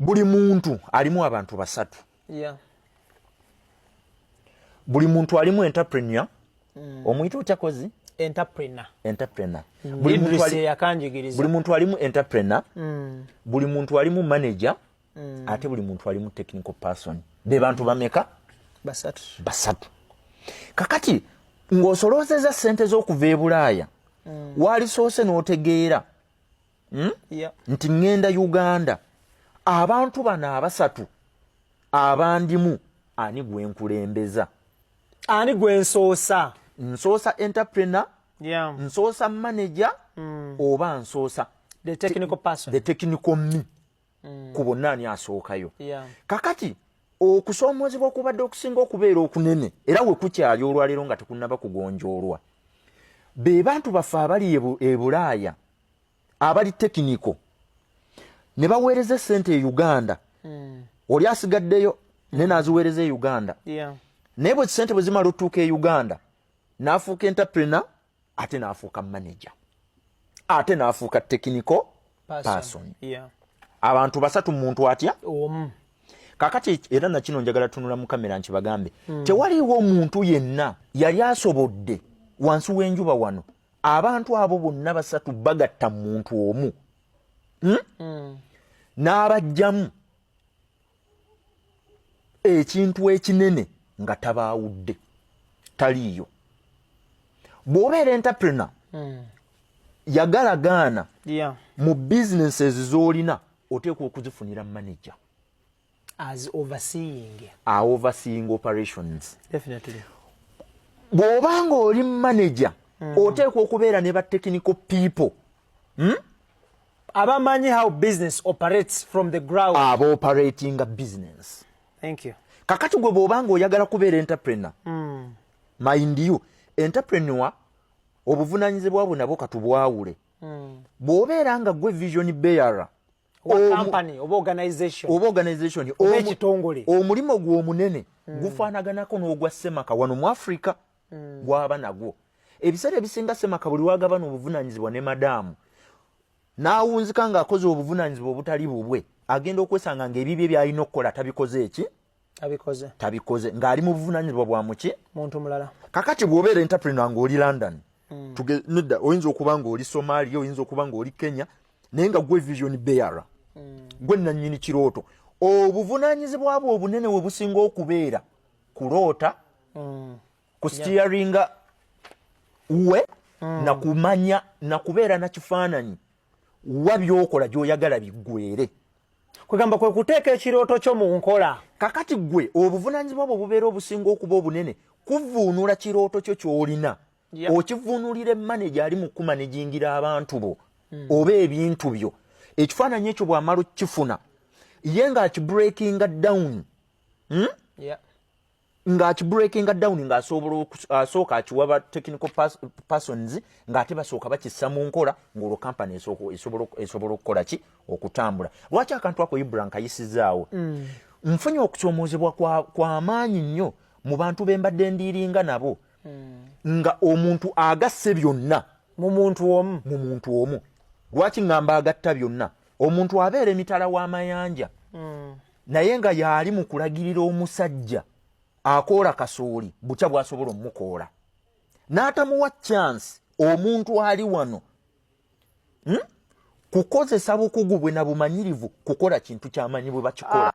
buli muntu alimu abantu basatu. Yeah. Buli muntu alimu entrepreneur. Omuyita otyakozi? Entrepreneur. Buli muntu alimu entrepreneur. Buli muntu alimu manager. Ate buli muntu alimu technical person. Be bantu bameka? Basatu. Kakati ng'osolozeza sente z'okuva e Bulaaya. Wali soose n'otegeera. Yeah. Nti ngenda Uganda. Abantu bano abasatu abandimu ani gwenkulembeza. Ani gwensoosa. Nsoosa entrepreneur. Yeah. Nsoosa manager. Oba nsoosa the technical person. The technical me. Ku bonna ani asookayo. Yeah. Kakati okusoomozebwa kubadde okusinga okubeera okunene era we kukyali olwaleero nga tekunnaba kugonjoolwa. Be bantu baffe abali e Bulaaya abali technical ne baweereza sente e Uganda. Oli asigaddeyo ne naaziweereza e Uganda. Yeah. Naye bwe sente bwe zimala otuuka e Uganda n'afuuka entrepreneur ate n'afuuka manager ate n'afuuka technical person. Yeah. Abantu basatu muntu atya? Kakati era na kino njagala tunula mu kamera nkibagambe. Tewaliwo omuntu yenna yali asobodde wansi w'enjuba wano abantu abo bonna basatu bagatta muntu omu. N'abajjamu ekintu ekinene nga tabaawudde taliiyo. Bw'obeera entrepreneur yagalagaana mu businesses z'olina oteekwa okuzifunira manager as overseeing operations. Definitely. Bw'obanga oli manager oteekwa okubeera ne ba technical people abamanyi how business operates from the ground. Aba operating a business. Thank you. Kakati gwe bw'obanga oyagala kubeera entrepreneur, mind you, entrepreneur obuvunaanyizibwa bwo nabwo katubwawule. Bw'obeera nga gwe vision bearer company oba organization ekitongole omulimo gwo omunene gufaanaganako n'ogwa Semaka wano mu Africa gwaba nagwo. Ebiseera ebisinga Semaka buli wagabana obuvunaanyizibwa ne madaamu n'awunzika ng'akoze obuvunaanyizibwa obutali bubwe agenda okwesanga ng'ebibye by'alina okukola tabikoze ng'ali mu buvunaanyizibwa bwa muki muntu mulala. Kakati bw'obeera entrepreneur ng'oli London nedda oyinza okuba ng'oli Somalia oyinza okuba ng'oli Kenya naye nga gwe vision bearer gwe nannyini kirooto obuvunaanyizibwa bwo obunene we businga okubeera kuloota ku steeringa we na kumanya na kubeera na kifaananyi wa by'okola gy'oyagala biggwere. Kwegamba kwe kuteeka ekirooto kyo mu nkola. Kakati gwe obuvunaanyizibwa bwo bubeera obusinga okuba obunene kuvuunula kirooto kyo ky'olina. Okivuunulira manager ali mu kumanagingira abantu bo oba ebintu byo. Ekifaananyi ekyo bw'amala okifuna ye ng'akibreakinga down. Ng'akibreakinga down ng'asooka akiwa ba technical persons ng'ate basooka bakissa mu nkola ng'olwo kampani esobola okukola ki okutambula. Lwaki akantu ako Ibra nkayisizaawo? Nfunye okusoomoozebwa kwa maanyi nnyo mu bantu be mbadde ndiiringa nabo nga omuntu agasse byonna mu muntu omu. Lwaki ngamba agatta byonna? Omuntu abeera emitala w'amayanja naye nga yali mu kulagirira omusajja akoola kasooli bukya bw'asobola omukoola n'atamuwa chance omuntu ali wano kukozesa bukugu bwe na bumanyirivu kukola kintu ky'amanyi bwe bakikola.